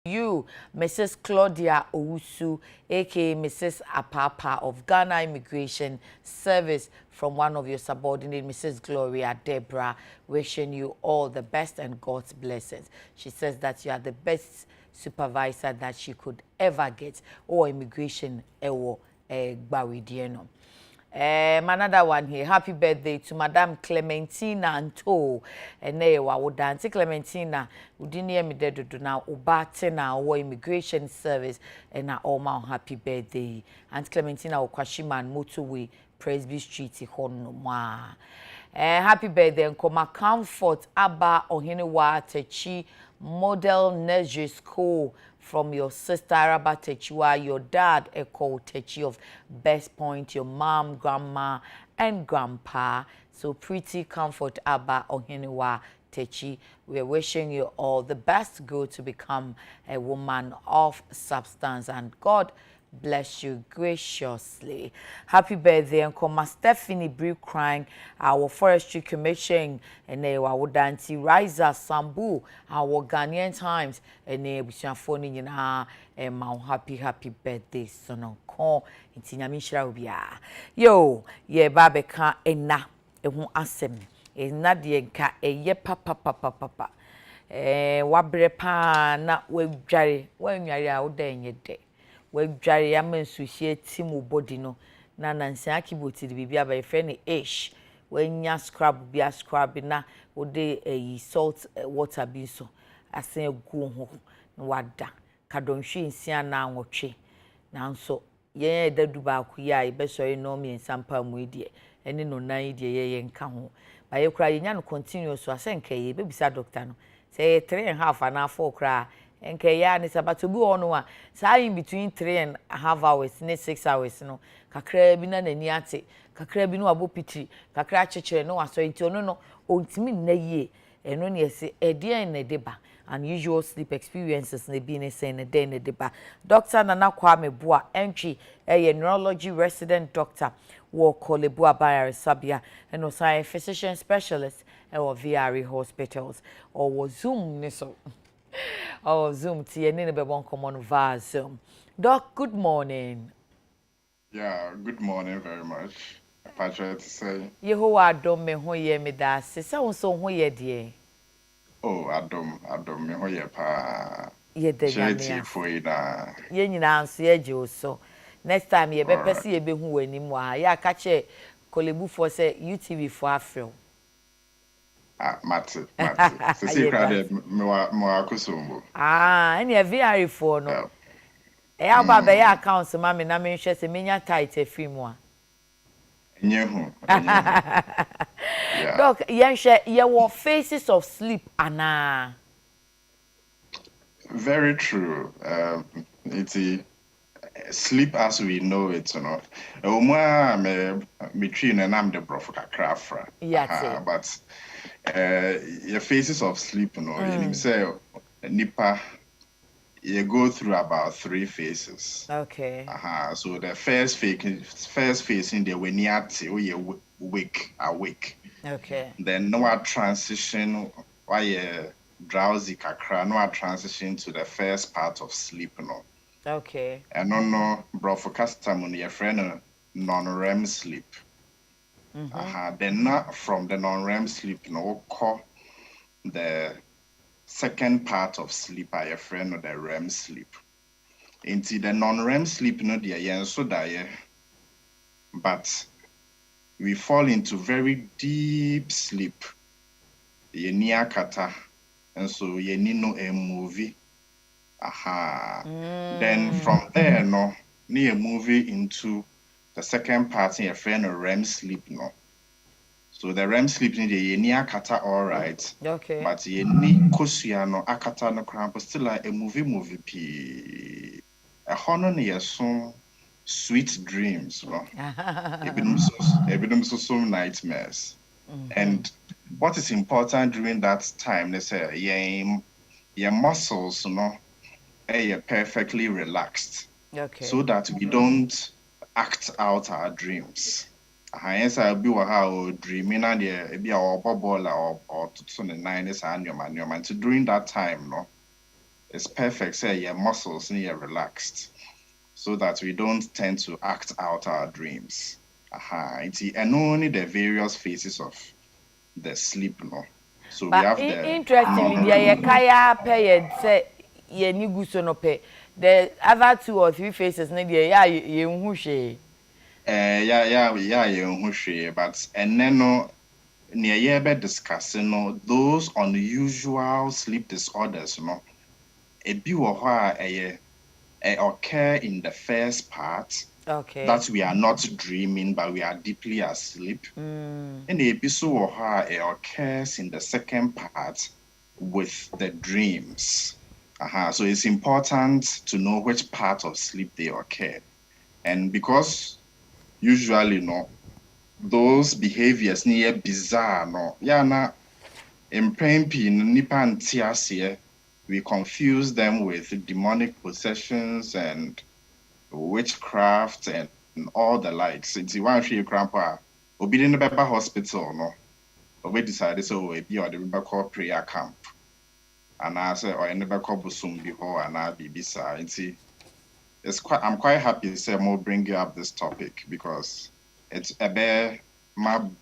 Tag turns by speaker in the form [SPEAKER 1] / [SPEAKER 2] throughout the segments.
[SPEAKER 1] You, Mrs. Claudia Owusu, aka Mrs. Apapa of Ghana Immigration Service, from one of your subordinates, Mrs. Gloria Deborah, wishing you all the best and God's blessings. She says that you are the best supervisor that she could ever get, or immigration ewo Bawidieno. Another one here. Happy birthday to Madame Clementina Anto. Wa woda Auntie Clementina. Udini me dedo do na ubate na wo immigration service na all my happy birthday. Auntie Clementina Okwashiman Motorway Presby Street Honoma. Happy birthday Nkoma Comfort Aba Ohinewa Techi Model Nursery School from your sister Araba Techiwa, your dad Eko Techi of Best Point, your mom, grandma, and grandpa. So pretty Comfort Abba Ohinewa Techi. We're wishing you all the best. Go to become a woman of substance, and God bless you graciously. Happy birthday, and come Stephanie Brew crying our forestry commission and our Wodanti Riser Sambu, our Ghanaian Times, and a phone in happy birthday, son of corn in Tinamishra. Yo, ye babeka ena, e won asem, e na de nka e ye papa. Wabre pa na we dware, we nware a wo dan ye de. We dware ya mansu hie timu body no na nansi akiboti de bibia ba friend ish we nya scrub bia scrub na wo de salt water bi so asen egu ho na wada kadonhwe nsia na anwotwe nanso ye dadu ba ku ya e besori no mi ensampa mu die ene no nan die ye nka ho ba ye kura ye nya no continuous so asen ka ye bebisa doctor no say 3.5 na 4 kura enke ya ni sabato bi ono a say in between 3.5 hours ne 6 hours no kakra bi na nani ate kakra bi no abopitiri kakra chechere no waso enti ono no ontimi na yie eno ne ese ede na deba unusual sleep experiences na bi ne say na de na deba. Dr. Nana Kwame Boa entry a neurology resident doctor wo Kolebu Abaya Sabia and also a physician specialist or VRE hospitals or was Zoom niso. Oh, Zoom, TNN be one common via Zoom. Doc, good morning.
[SPEAKER 2] Yeah, good morning very much. I try to say.
[SPEAKER 1] Yehowa dom me ho ye me da se sa won so ho ye de.
[SPEAKER 2] Oh, Adom me ho ye pa.
[SPEAKER 1] Ye de
[SPEAKER 2] Charity
[SPEAKER 1] nyame
[SPEAKER 2] for ina.
[SPEAKER 1] Ye nyina nso ye je so. Next time ye be pese ye be hu wani mu ha. Ya ka che kolebu for say UTV for afro.
[SPEAKER 2] Mate. Se se crowded me wa kusumbo.
[SPEAKER 1] Any a VR for no. E aba be ya account ma me na me hwe se menya tight afri mu a.
[SPEAKER 2] Enyehu. Yeah.
[SPEAKER 1] Doc, ye were phases of sleep ana.
[SPEAKER 2] Very true. It's sleep as we know it, you know. Me train and I'm the brofo kakra.
[SPEAKER 1] Yeah.
[SPEAKER 2] But your phases of sleep, you know, you say nipa you go through about 3 phases.
[SPEAKER 1] Okay.
[SPEAKER 2] So the first phase in the when you awake.
[SPEAKER 1] Okay.
[SPEAKER 2] Then no transition why you drowsy kakra, no transition to the first part of sleep, no.
[SPEAKER 1] Okay.
[SPEAKER 2] And no broadcastam on your friend non-REM sleep. Then not from the non-REM sleep, no call the second part of sleep your friend or the REM sleep. Into the non-REM sleep, no dear, so die, but we fall into very deep sleep. Ye near kata, and so ye need no a movie. Then from there, no, near movie into the second part in your friend or REM sleep, no. So the REM sleep in the near kata all right.
[SPEAKER 1] Okay.
[SPEAKER 2] But ye need kosiano akata no cramp still like a movie p. A honor near some sweet dreams, no. Even so nightmares. And what is important during that time, they say your muscles, you know, are perfectly relaxed.
[SPEAKER 1] Okay.
[SPEAKER 2] So that we don't act out our dreams. Hence, I'll be how dreaming and be our bubble or to the 9s and your man. So during that time, no, it's perfect. Say your muscles need relaxed, so that we don't tend to act out our dreams. And only the various phases of the sleep, no. So we
[SPEAKER 1] But
[SPEAKER 2] have the
[SPEAKER 1] interestingly, the
[SPEAKER 2] non-REM.
[SPEAKER 1] kaya pay say ye ni guso no pay. The other 2 or 3 phases ne the ya ye hu hwe.
[SPEAKER 2] Yeah, but and then no near ye discussing no those unusual sleep disorders, no. A bi wɔ hɔ occur in the first part
[SPEAKER 1] Okay.
[SPEAKER 2] that we are not dreaming but we are deeply asleep. And a bi so wɔ hɔ it occurs in the second part with the dreams. So it's important to know which part of sleep they occur. And because usually no those behaviors near bizarre no na mpɛn pii no nipa nte aseɛ, we confuse them with demonic possessions and witchcraft and all the likes. Nti wanhwɛ grandpa obi de no bɛba hospital no obi decide so ebi ɔde bɛkɔ prayer camp anaasɛ ɔyɛ ne bɛkɔ bosom bi hɔ anaa biribi saa. Nti I'm quite happy to say more bring you up this topic because it's a very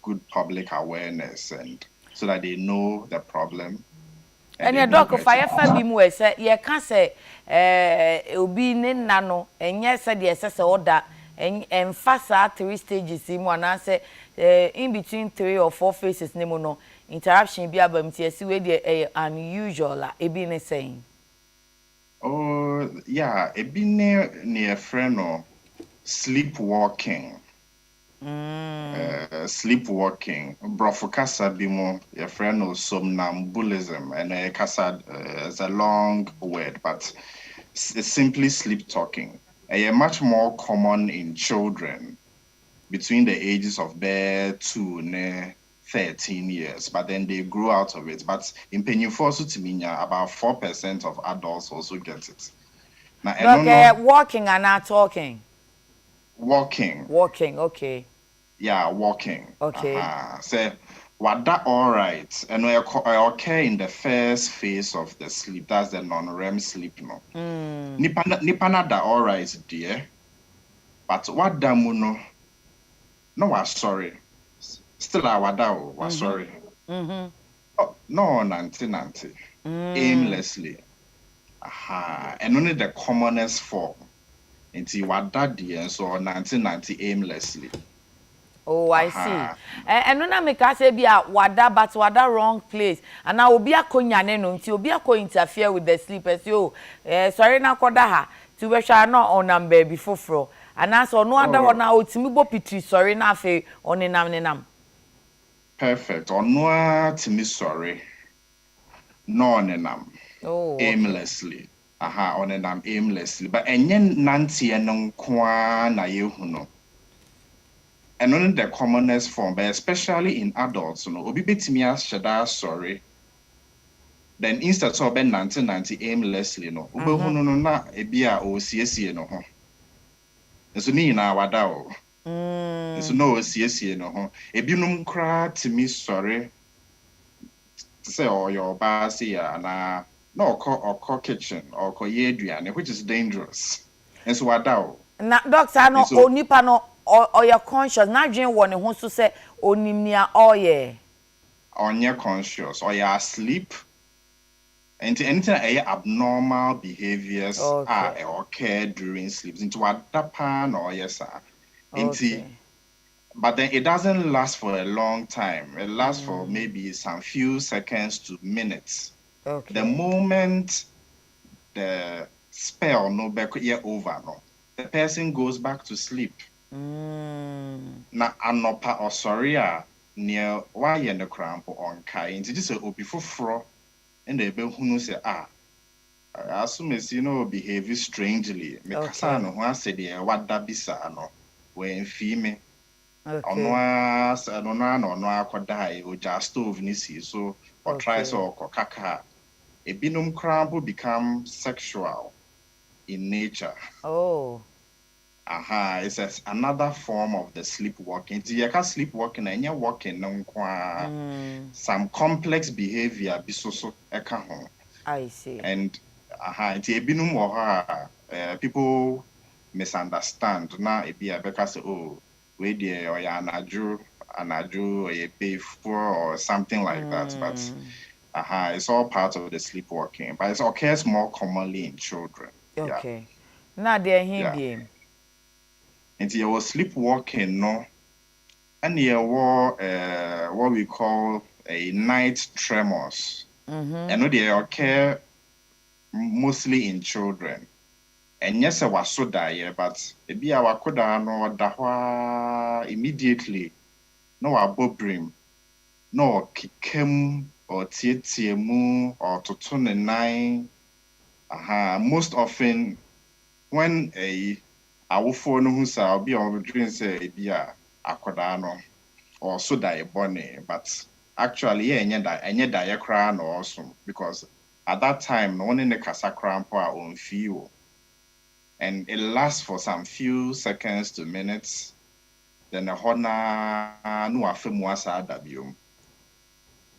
[SPEAKER 2] good public awareness and so that they know the problem.
[SPEAKER 1] And your doc fire fa bi mu say ye ka say obi ne nna no enye say de say order emfa saa 3 stages mu ana say in between 3 or 4 phases ne mu no interruption bi abam tie si we de unusual la e bi ne saying.
[SPEAKER 2] Oh yeah, e bi ne friend no sleepwalking. Sleepwalking. Brofo kasa bi mo your friend no somnambulism and kasa is a long word but it's simply sleep talking. Much more common in children between the ages of 2 and 13 years, but then they grow out of it. But in Penyufosu Timinya, about 4% of adults also get it. Now,
[SPEAKER 1] Okay, walking and not talking.
[SPEAKER 2] Walking.
[SPEAKER 1] Walking, okay.
[SPEAKER 2] Yeah, walking.
[SPEAKER 1] Okay.
[SPEAKER 2] So, what that all right? And we occur in the first phase of the sleep. That's the non-REM sleep, no. Nipana da all right, dear. But what damuno? No, was sorry. Still awada was sorry. Oh, no, 90. Aimlessly. And only the commonest form. Until what that dear so 1990 aimlessly.
[SPEAKER 1] Oh, I see. And when I make us say be a wada but wada wrong place. And I will be a konya no until be a ko interfere with the sleepers. Yo, sorry na koda ha. To we shall not on number before fro. And as no other one now to bo pitri sorry na fe on nenam.
[SPEAKER 2] Perfect. Or no to sorry. No nenam.
[SPEAKER 1] Oh, okay.
[SPEAKER 2] Aimlessly. On nenam aimlessly. But enyen nanti enong kwa na yehuno. And only the commonest form, but especially in adults, obi betimi ashada sorry. Then instead of 1990 aimlessly, no, ubehunu no na ebia o siesie no ho. Nso ni na wada o. Nso no o siesie no ho. Ebinum kra timi sorry. To say or your basi ya na no or kitchen or ye aduane, which is dangerous. Nso wada o.
[SPEAKER 1] Na doctor no onipa no or your conscious na dwen wo ne ho so say onimnia oye.
[SPEAKER 2] Onye conscious or you asleep. And anything abnormal behaviors are occur during sleep. Into what pan or yes, but then it doesn't last for a long time. It lasts for maybe some few seconds to minutes.
[SPEAKER 1] Okay.
[SPEAKER 2] The moment the spell no back over, no, the person goes back to sleep. Na anopa or sorry near why in the cramp on kai. Into this will be for and they be who say as soon as behave strangely. Me kasa no ho say dey what da bisa no when female. Ono akoda o just stove ni si so or try so or kaka. Ebinum cramp become sexual in nature.
[SPEAKER 1] Oh.
[SPEAKER 2] It's another form of the sleepwalking. You can sleepwalking and you're walking some complex behavior be so
[SPEAKER 1] I see.
[SPEAKER 2] And Nti ebinum wɔ hɔ a people misunderstand na ebi a bɛka sɛ oh we deɛ ɔyɛ anadwo ɔyɛ before or something like that, but it's all part of the sleepwalking, but it occurs more commonly in children.
[SPEAKER 1] Okay. Na de hin biem.
[SPEAKER 2] Nti yɛwɔ sleepwalking no, and yɛwɔ what we call a night tremors. And no they occur mostly in children. And yes, I was so dire, but ebi a wakoda no dahwa immediately. No abobrim, no kikem or tietiemu or totonenai. Most often when awofo no hu sa obi a dream say ebi a akoda no or so die bonny, but actually enye die kra no also, because at that time no one in the kasa krampo a on feel, and it lasts for some few seconds to minutes, then the hona no afemu asa adabium,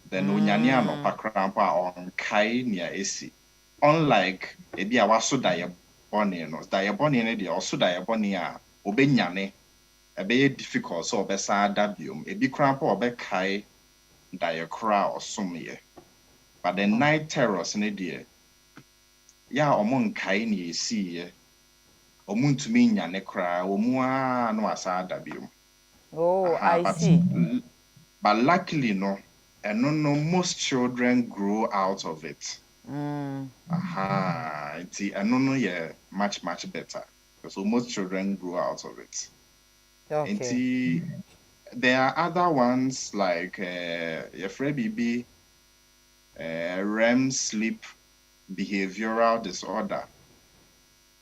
[SPEAKER 2] then unyani ano pa krampo a on kai nia esi, unlike ebi a waso die bonny no die bonny ne de also die bonny a obenyane ebe difficult so obesa adabium ebi krampo obekai diakra or somye. But the night terrors in the ya omon kai ni see omuntu minya ne kra omua no asada biom.
[SPEAKER 1] Oh, I see.
[SPEAKER 2] But luckily no, and no most children grow out of it. It's yeah much better. So most children grow out of it.
[SPEAKER 1] Okay.
[SPEAKER 2] There are other ones like your baby REM sleep behavioral disorder.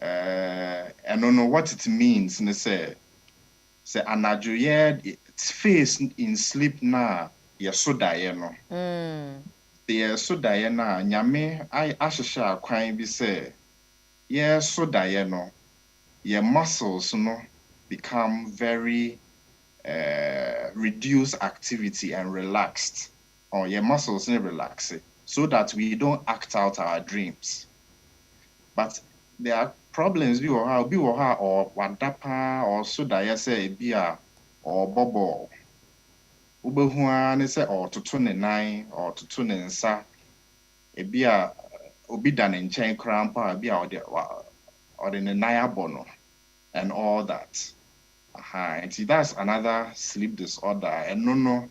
[SPEAKER 2] I don't know what it means. Say anadwo its face in sleep na so die no. The so die na nyame I ahyehyɛ akwan bi say so die no. Your muscles no become very reduced activity and relaxed, or your muscles no relax it, so that we don't act out our dreams. But there are problems we will have or wadapa or so that you say bia or bobo. Ubehua ne say or to ne nine or to ne nsa. Ebia obi da ne nkyɛn krampa ebia or the naya bono and all that. And see, that's another sleep disorder. And no,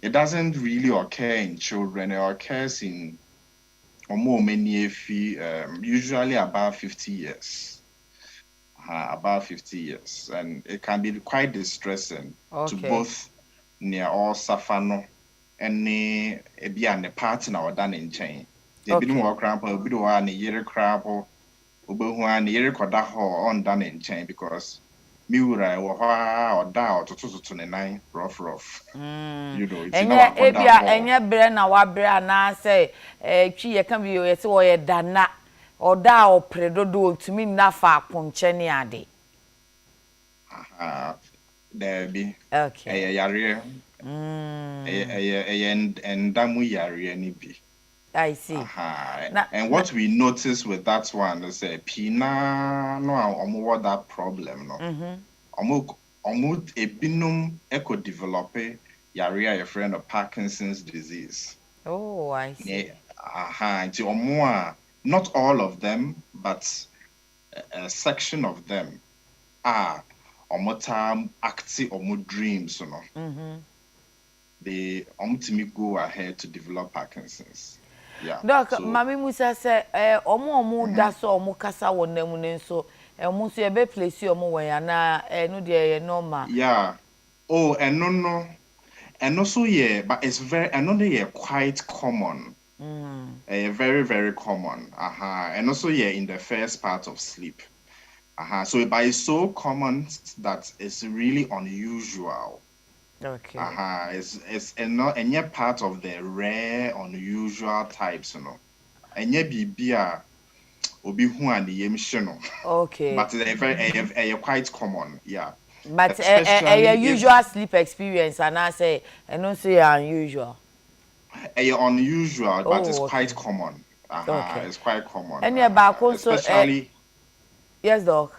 [SPEAKER 2] it doesn't really occur in children. It occurs in usually about 50 years. About 50 years. And it can be quite distressing to both near all safano and the partner or done in chain. They've been more cramp, a bit of a year crapple, Ubehuan, year kodaho on done in chain because Miura or da or to 9 rough. You know, it's
[SPEAKER 1] enya bre na wa bre na say twi ye kan bi ye se wo ye dana o da o predodo ntumi na fa aponche ne ade.
[SPEAKER 2] There be
[SPEAKER 1] okay
[SPEAKER 2] yare and damu yare ni bi.
[SPEAKER 1] I see.
[SPEAKER 2] And what we notice with that one is pina no what that problem no. Omu ebinum eco develop yare a friend of Parkinson's disease.
[SPEAKER 1] Oh, I see.
[SPEAKER 2] Not all of them, but a section of them are omota acti omu dreams, you know. They omutimi go ahead to develop Parkinson's. Yeah.
[SPEAKER 1] Doc, Mami Musa say omu da so omu kasa wonam ne so omu so ebe place omu wen ya na no de normal.
[SPEAKER 2] Yeah. Oh, and no. And also but it's quite common. Very, very common. And also in the first part of sleep. So but it's so common that it's really unusual.
[SPEAKER 1] Okay.
[SPEAKER 2] It's not any part of the rare unusual types, you know. And bibia obi hu and the
[SPEAKER 1] okay.
[SPEAKER 2] But they're very quite common, yeah.
[SPEAKER 1] But a usual sleep experience and I say and don't say unusual.
[SPEAKER 2] Unusual, but it's quite common.
[SPEAKER 1] Okay.
[SPEAKER 2] It's quite common.
[SPEAKER 1] And yeah, back also,
[SPEAKER 2] Especially,
[SPEAKER 1] yes, doc.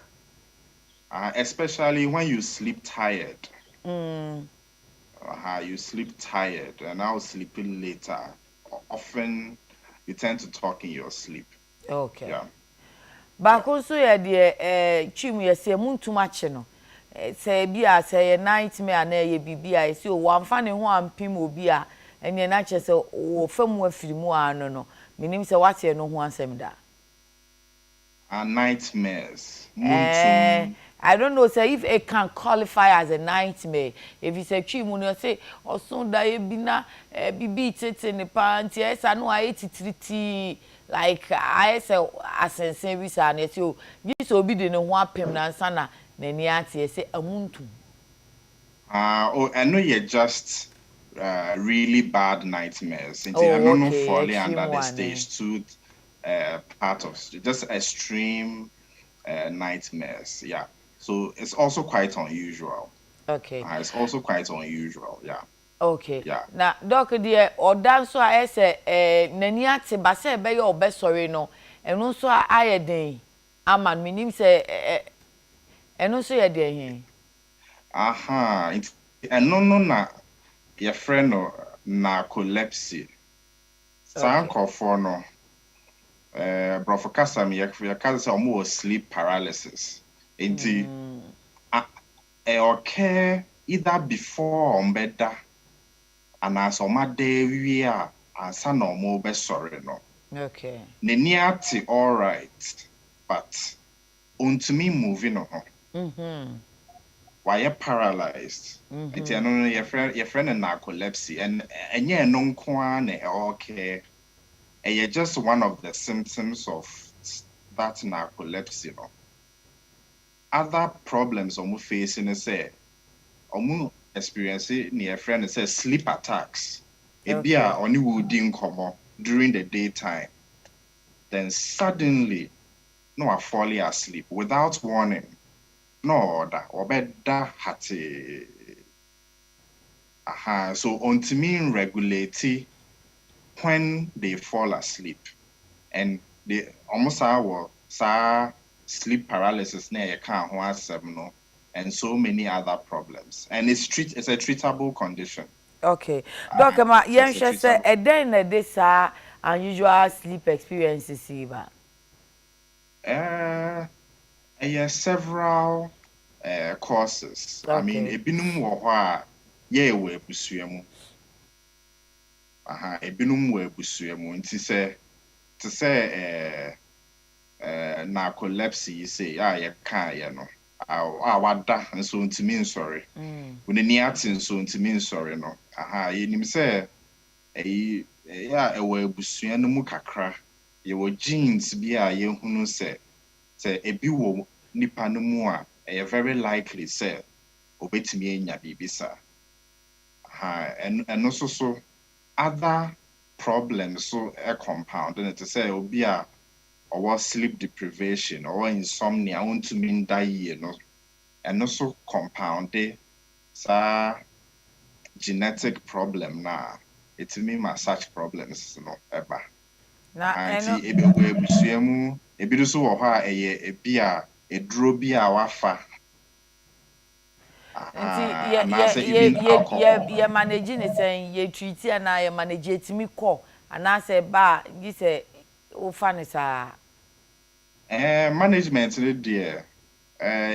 [SPEAKER 2] especially when you sleep tired.
[SPEAKER 1] Mm,
[SPEAKER 2] You sleep tired, and now sleeping later. Often, you tend to talk in your sleep.
[SPEAKER 1] okay.
[SPEAKER 2] Yeah, yeah.
[SPEAKER 1] Back also, yeah, the chim, yes, a moon too much, no. Say, be a say a nightmare, and a baby, I see one funny one pim will be a, and your nature so, oh, from where film one, no. Meaning, say, what's your no one sem that.
[SPEAKER 2] Nightmares,
[SPEAKER 1] Eh,
[SPEAKER 2] muntum.
[SPEAKER 1] I don't know, say if it can qualify as a nightmare. If it's a chim, you say, or soon die bina, bibi tits in the pants, yes, I know I ate it, like I say, as a service, and yes, you, this will be the one permanent sana, Neniati, say, a muntu.
[SPEAKER 2] I know you're just really bad nightmares. I
[SPEAKER 1] Oh,
[SPEAKER 2] don't know
[SPEAKER 1] okay,
[SPEAKER 2] fully
[SPEAKER 1] extreme
[SPEAKER 2] under the
[SPEAKER 1] one, eh?
[SPEAKER 2] stage two part of just extreme nightmares. Yeah. So it's also quite unusual.
[SPEAKER 1] Okay.
[SPEAKER 2] It's also quite unusual. Yeah.
[SPEAKER 1] Okay.
[SPEAKER 2] Yeah.
[SPEAKER 1] Na doc dear or dance so I say nani ate ba say be your best sorry no. Eno so aye den. Aman minim say eno so ye den hin.
[SPEAKER 2] No na your friend no narcolepsy. San
[SPEAKER 1] Okay.
[SPEAKER 2] for no brofo kasa me your kasa say omo sleep paralysis. Inti okay either before ombeda and as omade wi a ansa na omo be sorry no.
[SPEAKER 1] Okay.
[SPEAKER 2] N'ani ate all right, but ontumi moving no ho. Why paralyzed? Nti ano no your friend narcolepsy and enye no nko a na okay. Just one of the symptoms of that narcolepsy no. Other problems omo facing is say omo experience near friend say sleep attacks. Ebi
[SPEAKER 1] Okay.
[SPEAKER 2] a oni wudi nkomo during the daytime. Then suddenly no are falling asleep without warning. No order or better hati. So ontimi regulate when they fall asleep. And they almost our sleep paralysis na you can't no, and so many other problems. And it's a treatable condition.
[SPEAKER 1] Okay. Doc ma yen
[SPEAKER 2] It's a
[SPEAKER 1] hwe say
[SPEAKER 2] treatable.
[SPEAKER 1] na this unusual sleep experiences ba.
[SPEAKER 2] Several causes. I mean,
[SPEAKER 1] Okay.
[SPEAKER 2] ebinum wo ho a ye we abusua mu. Ebinum wo abusua mu. Nti se to say narcolepsy say ye kan ye no. Wada nso ntimi nsɔre. Wonani ate nso ntimi nsɔre no. Yenim sɛ ya ɛwɔ abusua no mu kakra. Yɛwɔ genes bi a yɛhunu sɛ ebi wɔ nipa no mu a very likely sɛ obetumi anya biribi saa. Ɛno so other problems so compound and it say obi a ɔwɔ sleep deprivation ɔwɔ insomnia ontumi nda yie no. And also compounded sa genetic problem na it mean ma such problems no eba.
[SPEAKER 1] Na eno
[SPEAKER 2] Anti ebi ebusua mu ebi do so wɔ hɔ a ebi a eduro bi a wafa.
[SPEAKER 1] nti
[SPEAKER 2] And also even alcohol.
[SPEAKER 1] ye manage ne sen ye treat na ye manage etimi call ana say ba gi say wo fa ne sa.
[SPEAKER 2] Management no there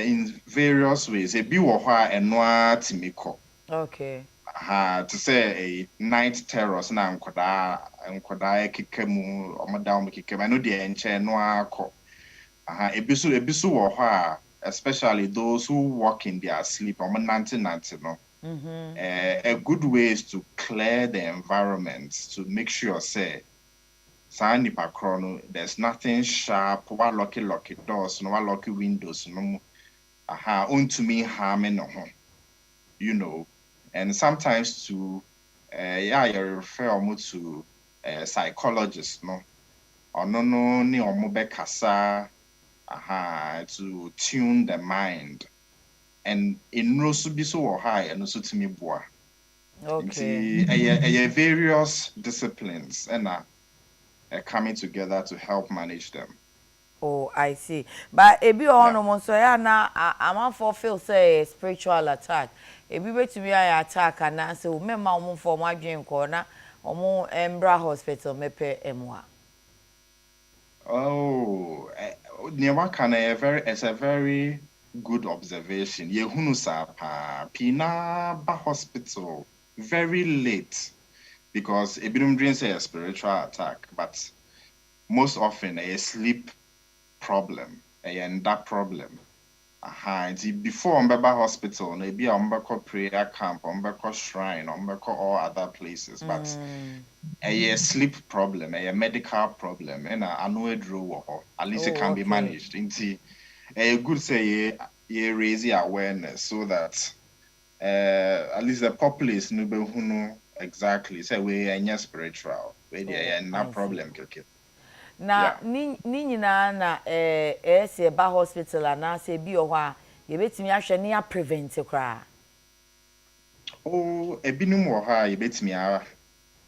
[SPEAKER 2] in various ways. Ebi wɔ hɔ a ɛno a timi kɔ.
[SPEAKER 1] Okay.
[SPEAKER 2] To say a night terrors na nkwadaa ekeka mu omoda om keka mu no de enche no akọ ebiso wɔ hɔ a especially those who walk in their sleep nante no. A good way is to clear the environment to make sure say saa nipa korɔ no there's nothing sharp wa lucky doors no wa lucky windows no ontumi harm no ho, you know. And sometimes to you refer almost to psychologists no or no ni omo be kasa to tune the mind and in no so be so high and also to me boa.
[SPEAKER 1] Okay.
[SPEAKER 2] Various disciplines and coming together to help manage them.
[SPEAKER 1] Oh, I see. But ebi
[SPEAKER 2] Yeah.
[SPEAKER 1] ono mo so ya na am for feel say spiritual attack. Ebi betumi ya attack na say o mema omo for mo adwen ko na omo embra hospital mepe emwa.
[SPEAKER 2] Oh, it's a very good observation. Yehunu sa pa pina ba hospital very late because ebinum dream say a spiritual attack, but most often a sleep problem, and that problem. Before Umbeba Hospital, maybe Umbeko prayer camp, Umbeko shrine, Umbeko all other places, but a sleep problem, a medical problem, and a annual draw, at least it
[SPEAKER 1] Oh,
[SPEAKER 2] can be
[SPEAKER 1] okay.
[SPEAKER 2] managed. A good say ye raise the awareness so that at least the populace who know exactly say we are spiritual, we
[SPEAKER 1] Oh,
[SPEAKER 2] are not
[SPEAKER 1] I see.
[SPEAKER 2] problem.
[SPEAKER 1] Na
[SPEAKER 2] Yeah.
[SPEAKER 1] ni nyina na se ba hospital na se bi o ho a ye betimi ahwe ne ya prevent kra.
[SPEAKER 2] Oh, ebinum wɔ hɔ a yɛbɛtumi a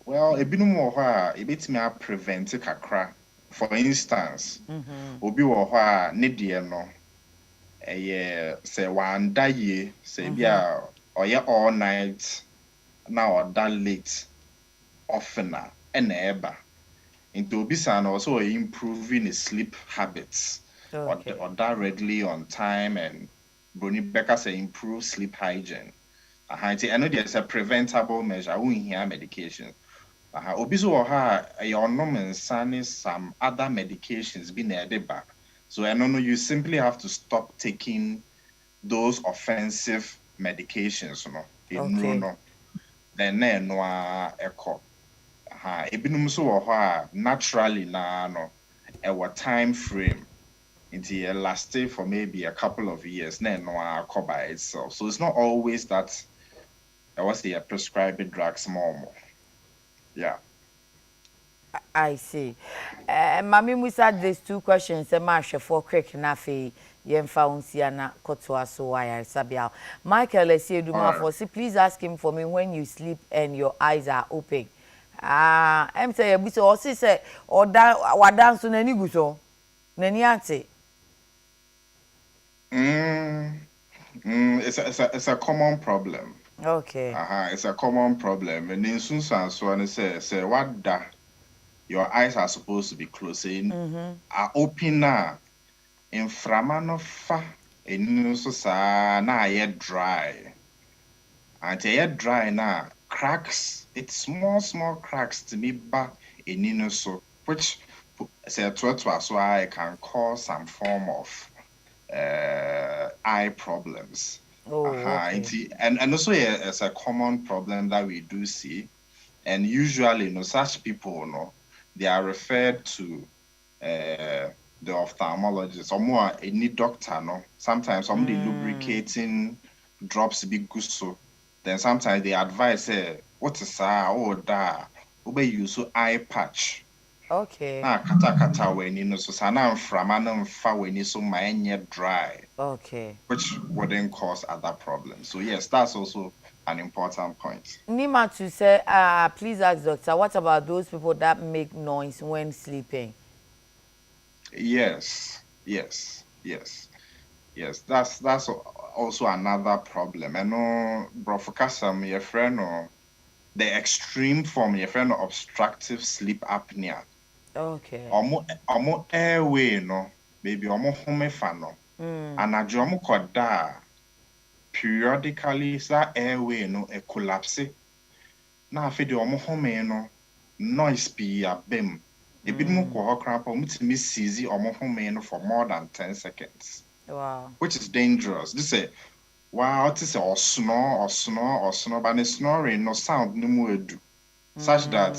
[SPEAKER 2] well, ebinum wɔ hɔ a yɛbɛtumi a prevent kakra. For instance, obi wɔ hɔ a ne deɛ no ɛyɛ sɛ wanda yie, sɛ bi a ɔyɛ all night na ɔda late often a ɛna ɛba. Nti obi saa no also improving his sleep habits.
[SPEAKER 1] Okay.
[SPEAKER 2] Ɔda regularly on time and Bruni Becker say improve sleep hygiene. I know there's a preventable measure. We hear medication. Obi so wɔ ha ɛyɛ ɔnom nsa ne some other medications bi na ɛde ba. So I know you simply have to stop taking those offensive medications, no.
[SPEAKER 1] Okay.
[SPEAKER 2] No. Then no ɛkɔ. Ebinom so wɔ hɔ a naturally na no ɛwɔ time frame. Until it lasted for maybe a couple of years, then no by itself. So it's not always that I was the prescribed drugs more. Yeah.
[SPEAKER 1] I see. Mami Musa, these two questions. Marsha for quick na fe yemfa unsia na kotoa so wire sabia. Michael
[SPEAKER 2] All
[SPEAKER 1] Esieduma
[SPEAKER 2] right.
[SPEAKER 1] for see please ask him for me when you sleep and your eyes are open. Ah, em say you so o say oda wadan so nani gu so. Nani ate.
[SPEAKER 2] It's a common problem.
[SPEAKER 1] Okay.
[SPEAKER 2] It's a common problem. And in Susan, so and say what da your eyes are supposed to be closed in are open now. In Framano fa in so sa na yet dry. And yet dry now cracks. It's small cracks to me back in so which say so I can cause some form of eye problems.
[SPEAKER 1] Oh, okay.
[SPEAKER 2] And also it's a common problem that we do see. And usually, such people, they are referred to the ophthalmologist or more any doctor, no. Sometimes some the lubricating drops big gusto. Then sometimes they advise, what is that? Ube use eye patch.
[SPEAKER 1] Okay.
[SPEAKER 2] Na kata when so sana framana mfa when so my dry,
[SPEAKER 1] Okay.
[SPEAKER 2] which wouldn't cause other problems. So yes, that's also an important point.
[SPEAKER 1] Nima to say, please ask doctor, what about those people that make noise when sleeping?
[SPEAKER 2] Yes. That's also another problem. I know, Brofokasam, your friend, or the extreme form, your friend, obstructive sleep apnea.
[SPEAKER 1] Okay.
[SPEAKER 2] Omo airway, no, maybe omo home fan, no, and a jomo koda periodically, that airway, no, a collapse. Na afi de omo home, no, noise be a bim. Ebi mo kwa krapa, mutimi seize omo home, no, for more than 10 seconds.
[SPEAKER 1] Wow.
[SPEAKER 2] Which is dangerous. This say, wow, this is or snore, but the snoring no sound no more do. Such that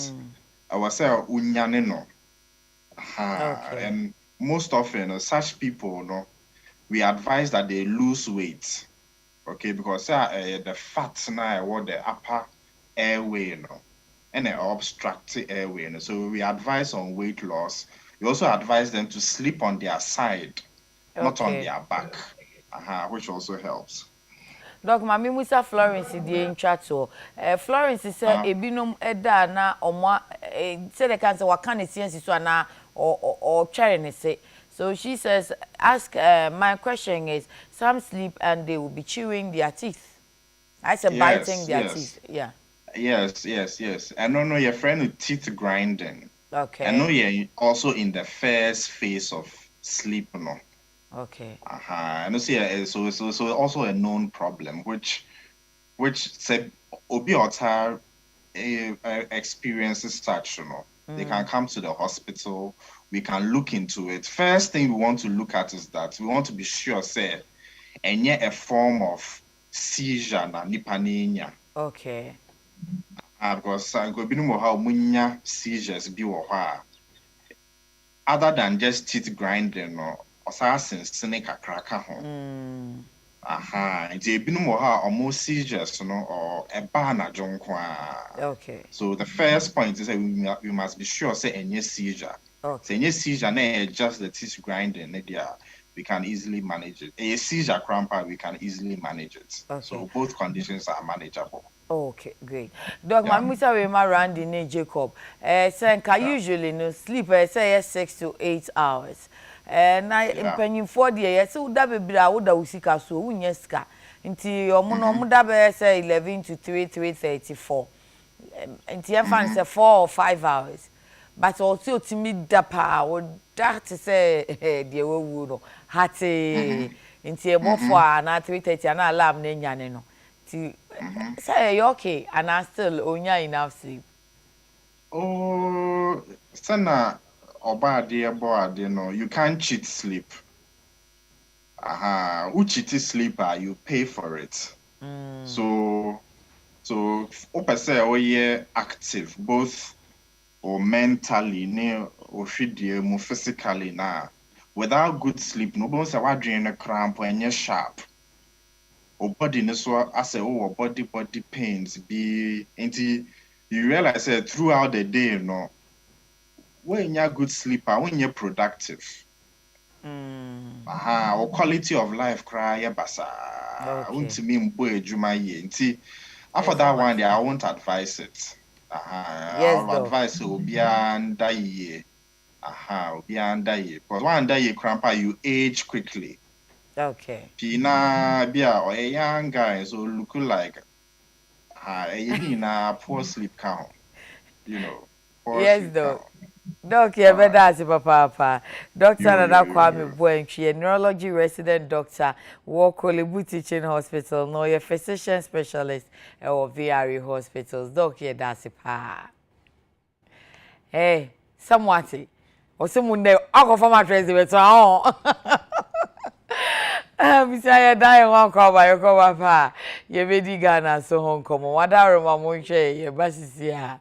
[SPEAKER 2] I was say unyane no.
[SPEAKER 1] Okay.
[SPEAKER 2] And most often such people, no, we advise that they lose weight. Okay, because the fat now what the upper airway, no, and the obstructive airway. No. So we advise on weight loss. We also advise them to sleep on their side, not on
[SPEAKER 1] Okay.
[SPEAKER 2] their back. Which also helps.
[SPEAKER 1] Doc, mami Musa Florence die ntwa to. Florence say ebinom eda na omo say the cancer wakane science so na or twere ne say. So she says ask my question is some sleep and they will be chewing their teeth. I said biting their teeth. Yeah.
[SPEAKER 2] Yes. I don't know your friend with teeth grinding.
[SPEAKER 1] Okay.
[SPEAKER 2] I know you're also in the first phase of sleep, no.
[SPEAKER 1] Okay.
[SPEAKER 2] I know so also a known problem which said obi ota experiences such, you know. They can come to the hospital. We can look into it. First thing we want to look at is that we want to be sure, say, and yet a form of seizure na nipa.
[SPEAKER 1] Okay.
[SPEAKER 2] Because go be no how munya seizures be other than just teeth grinding or assassin kakraka ho. Nti ebinom wɔ ha almost seizures no or a na jonkwa.
[SPEAKER 1] Okay.
[SPEAKER 2] So the first point is that we must be sure say any seizure.
[SPEAKER 1] Okay.
[SPEAKER 2] Say any seizure na just the teeth grinding we can easily manage it. A seizure cramper we can easily manage it.
[SPEAKER 1] Okay.
[SPEAKER 2] So both conditions are manageable.
[SPEAKER 1] Okay, great. Doc, my Musa Rema Randy ne Jacob. Senka usually no sleep say 6 to 8 hours. Na mpanyimfo de say uda bebira uda usika so unye ska. Nti omo da be say 11 to 3:34. Nti e fan say 4 or 5 hours. But also timi da pa o that say de wewu no. Hati nti e bofo na 3:30 na alarm na nyane no. Say you okay and I still onya enough sleep.
[SPEAKER 2] Oh, sana oba no, you can't cheat sleep. Who cheat sleep you pay for it. So open say we active both or mentally or physically na. Without good sleep, no one say what drain a cramp when you're sharp. Or body so I say body pains be until you realize that throughout the day, you know, when you're good sleeper, when you're productive. Or quality of life cry basa. Okay. After that one day, I won't advise it. I'll advise it will be under ye. Will be under ye. Because one under ye cramper, you age quickly.
[SPEAKER 1] Okay.
[SPEAKER 2] Pina bia or a young guy so look like poor sleep count. You know.
[SPEAKER 1] Yes, though. Doc, you better papa. Doctor Nana Kwame Buentri, a neurology resident doctor, work Kolebu Teaching Hospital, no, a physician specialist or VRE hospitals. Doc, you that's pa. Hey, somewhat. Or someone there, I'll go for my treasure. Bisaya dai won ko ba yo pa ye bedi Ghana so hon komo wadaro ma mo hwe ye basisi a